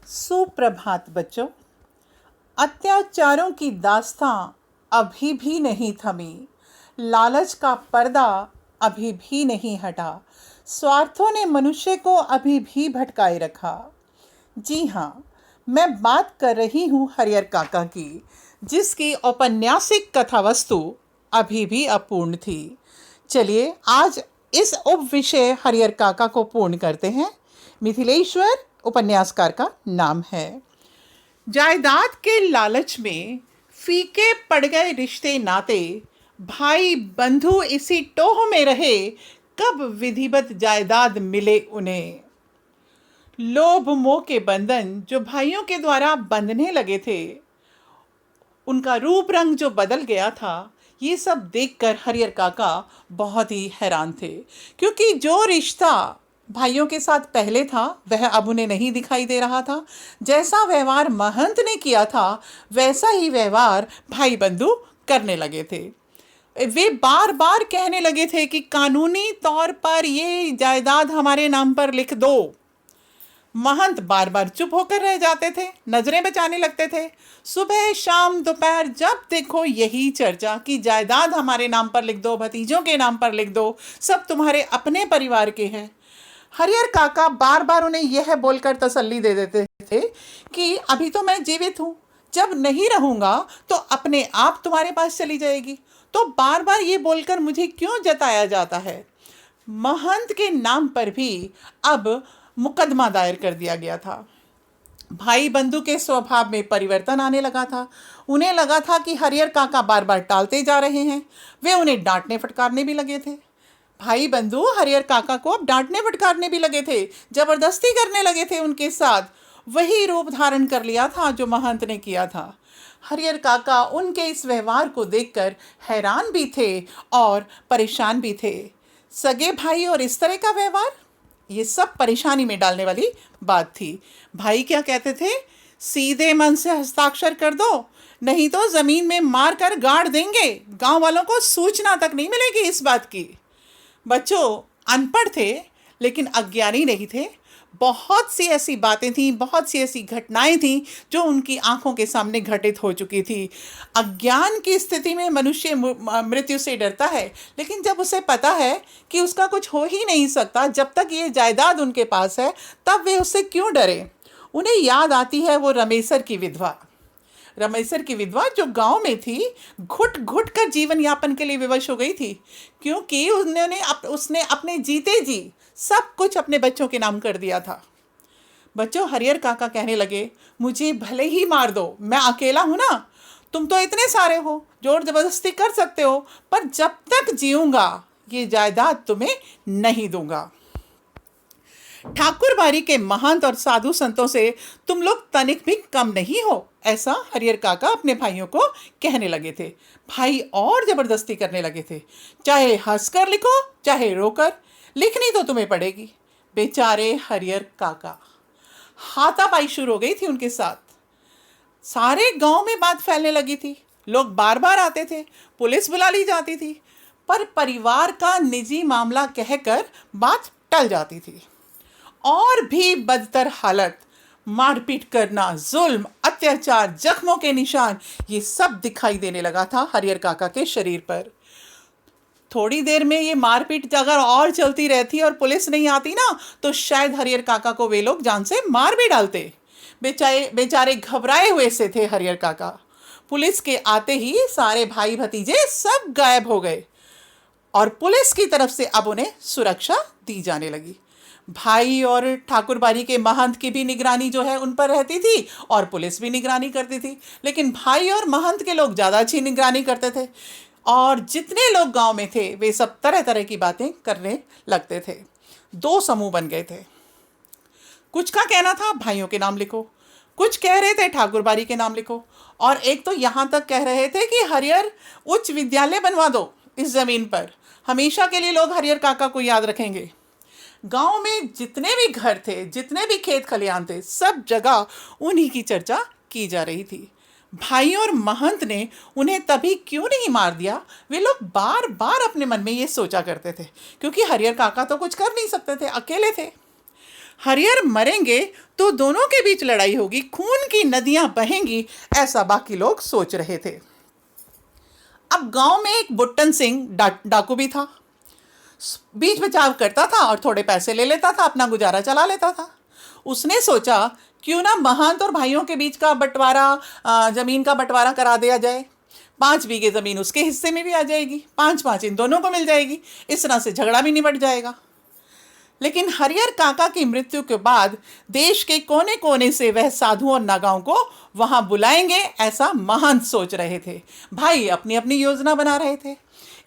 सुप्रभात बच्चों। अत्याचारों की दास्तां अभी भी नहीं थमी, लालच का पर्दा अभी भी नहीं हटा, स्वार्थों ने मनुष्य को अभी भी भटकाए रखा। जी हाँ, मैं बात कर रही हूँ हरियर काका की, जिसकी औपन्यासिक कथा वस्तु अभी भी अपूर्ण थी। चलिए आज इस उप विषय हरियर काका को पूर्ण करते हैं। मिथिलेश्वर उपन्यासकार का नाम है। जायदाद के लालच में फीके पड़ गए रिश्ते नाते, भाई बंधु इसी टोह में रहे, कब विधिवत जायदाद मिले उन्हें। लोभ मोह के बंधन जो भाइयों के द्वारा बंधने लगे थे, उनका रूप रंग जो बदल गया था, ये सब देखकर हरियर काका बहुत ही हैरान थे, क्योंकि जो रिश्ता भाइयों के साथ पहले था वह अब उन्हें नहीं दिखाई दे रहा था। जैसा व्यवहार महंत ने किया था वैसा ही व्यवहार भाई बंधु करने लगे थे। वे बार बार कहने लगे थे कि कानूनी तौर पर ये जायदाद हमारे नाम पर लिख दो। महंत बार बार चुप होकर रह जाते थे, नजरें बचाने लगते थे। सुबह शाम दोपहर जब देखो यही चर्चा कि जायदाद हमारे नाम पर लिख दो, भतीजों के नाम पर लिख दो, सब तुम्हारे अपने परिवार के हैं। हरियर काका बार बार उन्हें यह बोलकर तसल्ली दे देते थे कि अभी तो मैं जीवित हूं, जब नहीं रहूंगा तो अपने आप तुम्हारे पास चली जाएगी। तो बार बार ये बोलकर मुझे क्यों जताया जाता है। महंत के नाम पर भी अब मुकदमा दायर कर दिया गया था। भाई बंधु के स्वभाव में परिवर्तन आने लगा था। उन्हें लगा था कि हरियर काका बार बार टालते जा रहे हैं। वे उन्हें डांटने फटकारने भी लगे थे। भाई बंधु हरियर काका को अब डांटने फटकारने भी लगे थे, जबरदस्ती करने लगे थे उनके साथ। वही रूप धारण कर लिया था जो महंत ने किया था। हरियर काका उनके इस व्यवहार को देखकर हैरान भी थे और परेशान भी थे। सगे भाई और इस तरह का व्यवहार, ये सब परेशानी में डालने वाली बात थी। भाई क्या कहते थे, सीधे मन से हस्ताक्षर कर दो, नहीं तो जमीन में मार कर गाड़ देंगे। गांव वालों को सूचना तक नहीं मिलेगी इस बात की। बच्चों अनपढ़ थे लेकिन अज्ञानी नहीं थे। बहुत सी ऐसी बातें थीं, बहुत सी ऐसी घटनाएं थीं जो उनकी आंखों के सामने घटित हो चुकी थी। अज्ञान की स्थिति में मनुष्य मृत्यु से डरता है, लेकिन जब उसे पता है कि उसका कुछ हो ही नहीं सकता जब तक ये जायदाद उनके पास है, तब वे उससे क्यों डरे। उन्हें याद आती है वो रमेसर की विधवा। रमेसर की विधवा जो गांव में थी, घुट घुट कर जीवन यापन के लिए विवश हो गई थी, क्योंकि उसने अपने जीते जी सब कुछ अपने बच्चों के नाम कर दिया था। बच्चों हरियर काका कहने लगे, मुझे भले ही मार दो, मैं अकेला हूं ना, तुम तो इतने सारे हो, जोर जबरदस्ती कर सकते हो, पर जब तक जीऊंगा ये जायदाद तुम्हें नहीं दूंगा। ठाकुर बारी के महंत और साधु संतों से तुम लोग तनिक भी कम नहीं हो, ऐसा हरियर काका अपने भाइयों को कहने लगे थे। भाई और जबरदस्ती करने लगे थे, चाहे हंसकर लिखो चाहे रोकर, लिखनी तो तुम्हें पड़ेगी। बेचारे हरियर काका, हाथापाई शुरू हो गई थी उनके साथ। सारे गांव में बात फैलने लगी थी, लोग बार बार आते थे, पुलिस बुला ली जाती थी, पर परिवार का निजी मामला कहकर बात टल जाती थी। और भी बदतर हालत, मारपीट करना, जुल्म, अत्याचार, जख्मों के निशान, ये सब दिखाई देने लगा था हरियर काका के शरीर पर। थोड़ी देर में ये मारपीट अगर और चलती रहती और पुलिस नहीं आती ना, तो शायद हरियर काका को वे लोग जान से मार भी डालते। बेचारे घबराए हुए से थे हरियर काका। पुलिस के आते ही सारे भाई भतीजे सब गायब हो गए और पुलिस की तरफ से अब उन्हें सुरक्षा दी जाने लगी। भाई और ठाकुरबाड़ी के महंत की भी निगरानी जो है उन पर रहती थी और पुलिस भी निगरानी करती थी, लेकिन भाई और महंत के लोग ज़्यादा अच्छी निगरानी करते थे और जितने लोग गांव में थे वे सब तरह तरह की बातें करने लगते थे। दो समूह बन गए थे। कुछ का कहना था भाइयों के नाम लिखो, कुछ कह रहे थे ठाकुरबाड़ी के नाम लिखो, और एक तो यहाँ तक कह रहे थे कि हरियर उच्च विद्यालय बनवा दो इस ज़मीन पर, हमेशा के लिए लोग हरियर काका को याद रखेंगे। गांव में जितने भी घर थे, जितने भी खेत खलियान थे, सब जगह उन्हीं की चर्चा की जा रही थी। भाई और महंत ने उन्हें तभी क्यों नहीं मार दिया, वे लोग बार बार अपने मन में ये सोचा करते थे, क्योंकि हरियर काका तो कुछ कर नहीं सकते थे, अकेले थे। हरिहर मरेंगे तो दोनों के बीच लड़ाई होगी, खून की नदियां बहेंगी, ऐसा बाकी लोग सोच रहे थे। अब गांव में एक बुट्टन सिंह डाकू भी था। बीच बचाव करता था और थोड़े पैसे ले लेता था, अपना गुजारा चला लेता था। उसने सोचा क्यों ना महंत और भाइयों के बीच का बंटवारा, जमीन का बंटवारा करा दिया जाए। 5 बीघे जमीन उसके हिस्से में भी आ जाएगी, 5-5 इन दोनों को मिल जाएगी। इस तरह से झगड़ा भी निपट जाएगा। लेकिन हरिहर काका की मृत्यु के बाद देश के कोने कोने से वह साधुओं और नागाओं को वहां बुलाएंगे, ऐसा महंत सोच रहे थे। भाई अपनी अपनी योजना बना रहे थे।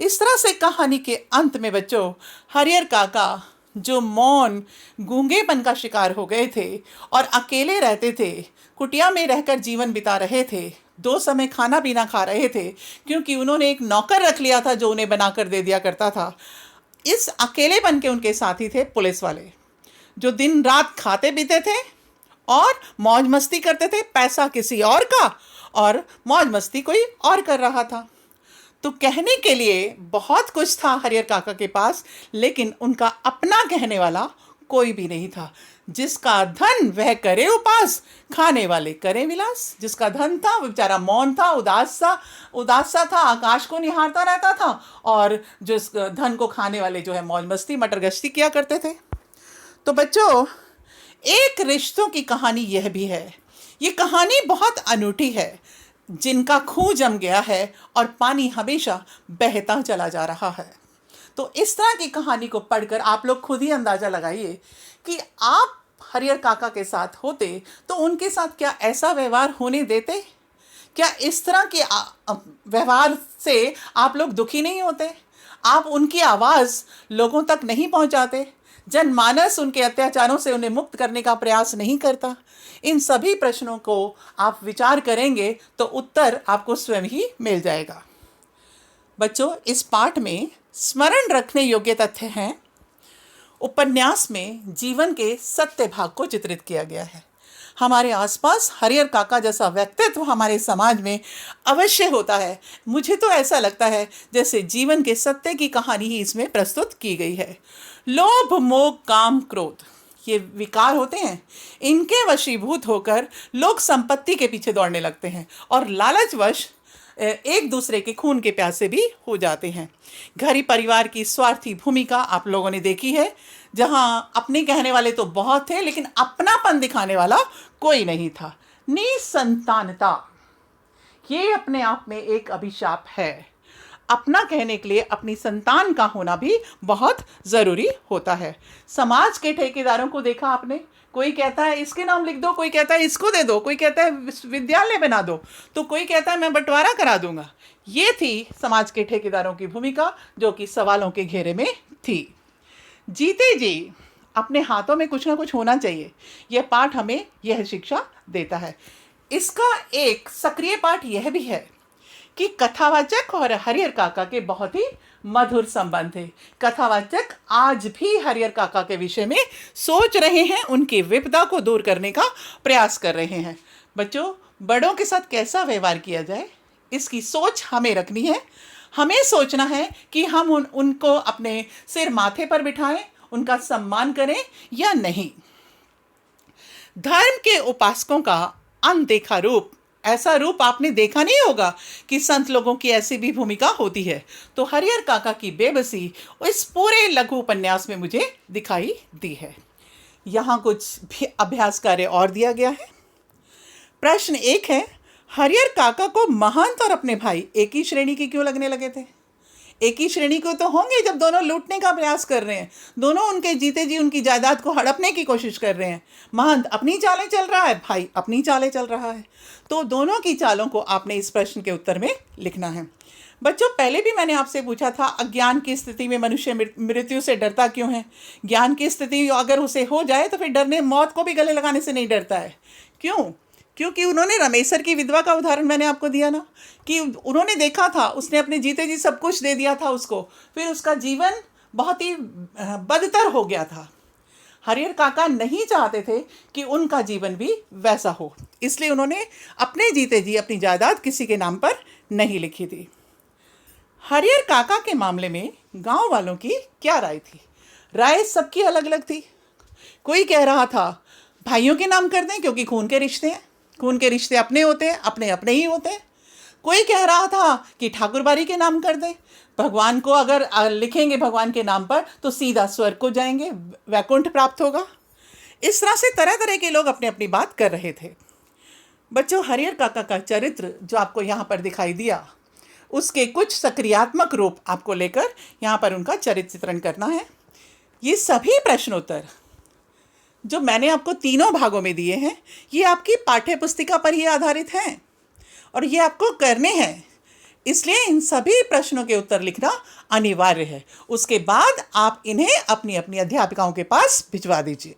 इस तरह से कहानी के अंत में बच्चों, हरिहर काका जो मौन गूंगेपन का शिकार हो गए थे और अकेले रहते थे, कुटिया में रहकर जीवन बिता रहे थे, 2 समय खाना पीना खा रहे थे, क्योंकि उन्होंने एक नौकर रख लिया था जो उन्हें बनाकर दे दिया करता था। इस अकेलेपन के उनके साथी थे पुलिस वाले, जो दिन रात खाते पीते थे और मौज मस्ती करते थे। पैसा किसी और का और मौज मस्ती कोई और कर रहा था। तो कहने के लिए बहुत कुछ था हरिहर काका के पास, लेकिन उनका अपना कहने वाला कोई भी नहीं था। जिसका धन वह करे उपास, खाने वाले करे विलास। जिसका धन था वो बेचारा मौन था, उदास सा था, आकाश को निहारता रहता था, और जिस धन को खाने वाले जो है मौज मस्ती मटर गश्ती किया करते थे। तो बच्चों, एक रिश्तों की कहानी यह भी है। ये कहानी बहुत अनूठी है, जिनका खूह जम गया है और पानी हमेशा बहता चला जा रहा है। तो इस तरह की कहानी को पढ़कर आप लोग खुद ही अंदाज़ा लगाइए कि आप हरिहर काका के साथ होते तो उनके साथ क्या ऐसा व्यवहार होने देते? क्या इस तरह के व्यवहार से आप लोग दुखी नहीं होते? आप उनकी आवाज़ लोगों तक नहीं पहुंचाते? जनमानस उनके अत्याचारों से उन्हें मुक्त करने का प्रयास नहीं करता? इन सभी प्रश्नों को आप विचार करेंगे तो उत्तर आपको स्वयं ही मिल जाएगा। बच्चों, इस पाठ में स्मरण रखने योग्य तथ्य हैं। उपन्यास में जीवन के सत्य भाग को चित्रित किया गया है। हमारे आसपास हरिहर काका जैसा व्यक्तित्व हमारे समाज में अवश्य होता है। मुझे तो ऐसा लगता है जैसे जीवन के सत्य की कहानी ही इसमें प्रस्तुत की गई है। लोभ, मोह, काम, क्रोध, ये विकार होते हैं। इनके वशीभूत होकर लोग संपत्ति के पीछे दौड़ने लगते हैं और लालचवश एक दूसरे के खून के प्यासे भी हो जाते हैं। घरी परिवार की स्वार्थी भूमिका आप लोगों ने देखी है, जहां अपने कहने वाले तो बहुत थे लेकिन अपनापन दिखाने वाला कोई नहीं था। निसंतानता, ये अपने आप में एक अभिशाप है। अपना कहने के लिए अपनी संतान का होना भी बहुत ज़रूरी होता है। समाज के ठेकेदारों को देखा आपने, कोई कहता है इसके नाम लिख दो, कोई कहता है इसको दे दो, कोई कहता है विश्वविद्यालय बना दो, तो कोई कहता है मैं बंटवारा करा दूंगा। ये थी समाज के ठेकेदारों की भूमिका, जो कि सवालों के घेरे में थी। जीते जी अपने हाथों में कुछ ना कुछ होना चाहिए, यह पाठ हमें यह शिक्षा देता है। इसका एक सक्रिय पाठ यह भी है कि कथावाचक और हरिहर काका के बहुत ही मधुर संबंध थे। कथावाचक आज भी हरिहर काका के विषय में सोच रहे हैं, उनकी विपदा को दूर करने का प्रयास कर रहे हैं। बच्चों, बड़ों के साथ कैसा व्यवहार किया जाए, इसकी सोच हमें रखनी है। हमें सोचना है कि हम उनको अपने सिर माथे पर बिठाएं, उनका सम्मान करें या नहीं। धर्म के उपासकों का अनदेखा रूप, ऐसा रूप आपने देखा नहीं होगा कि संत लोगों की ऐसी भी भूमिका होती है। तो हरिहर काका की बेबसी इस पूरे लघु उपन्यास में मुझे दिखाई दी है। यहाँ कुछ भी अभ्यास कार्य और दिया गया है। प्रश्न 1 है, हरिहर काका को महंत और अपने भाई एक ही श्रेणी के क्यों लगने लगे थे? एक ही श्रेणी को तो होंगे जब दोनों लूटने का प्रयास कर रहे हैं, दोनों उनके जीते जी उनकी जायदाद को हड़पने की कोशिश कर रहे हैं। महंत अपनी चालें चल रहा है, भाई अपनी चालें चल रहा है। तो दोनों की चालों को आपने इस प्रश्न के उत्तर में लिखना है। बच्चों, पहले भी मैंने आपसे पूछा था, अज्ञान की स्थिति में मनुष्य मृत्यु से डरता क्यों है? ज्ञान की स्थिति अगर उसे हो जाए तो फिर डरने, मौत को भी गले लगाने से नहीं डरता है। क्यों? क्योंकि उन्होंने रमेसर की विधवा का उदाहरण मैंने आपको दिया ना, कि उन्होंने देखा था, उसने अपने जीते जी सब कुछ दे दिया था उसको, फिर उसका जीवन बहुत ही बदतर हो गया था। हरिहर काका नहीं चाहते थे कि उनका जीवन भी वैसा हो, इसलिए उन्होंने अपने जीते जी अपनी जायदाद किसी के नाम पर नहीं लिखी थी। हरिहर काका के मामले में गांव वालों की क्या राय थी? राय सबकी अलग अलग थी। कोई कह रहा था भाइयों के नाम कर दें क्योंकि खून के रिश्ते हैं, खून के रिश्ते अपने होते हैं, अपने अपने ही होते हैं। कोई कह रहा था कि ठाकुरबाड़ी के नाम कर दें, भगवान को अगर लिखेंगे भगवान के नाम पर तो सीधा स्वर्ग को जाएंगे, वैकुंठ प्राप्त होगा। इस तरह से तरह तरह के लोग अपनी अपनी बात कर रहे थे। बच्चों, हरिहर काका का चरित्र जो आपको यहाँ पर दिखाई दिया, उसके कुछ सक्रियात्मक रूप आपको लेकर यहाँ पर उनका चरित्र चित्रण करना है। ये सभी प्रश्नोत्तर जो मैंने आपको तीनों भागों में दिए हैं, ये आपकी पाठ्य पुस्तिका पर ही आधारित हैं और ये आपको करने हैं। इसलिए इन सभी प्रश्नों के उत्तर लिखना अनिवार्य है। उसके बाद आप इन्हें अपनी अपनी अध्यापिकाओं के पास भिजवा दीजिए।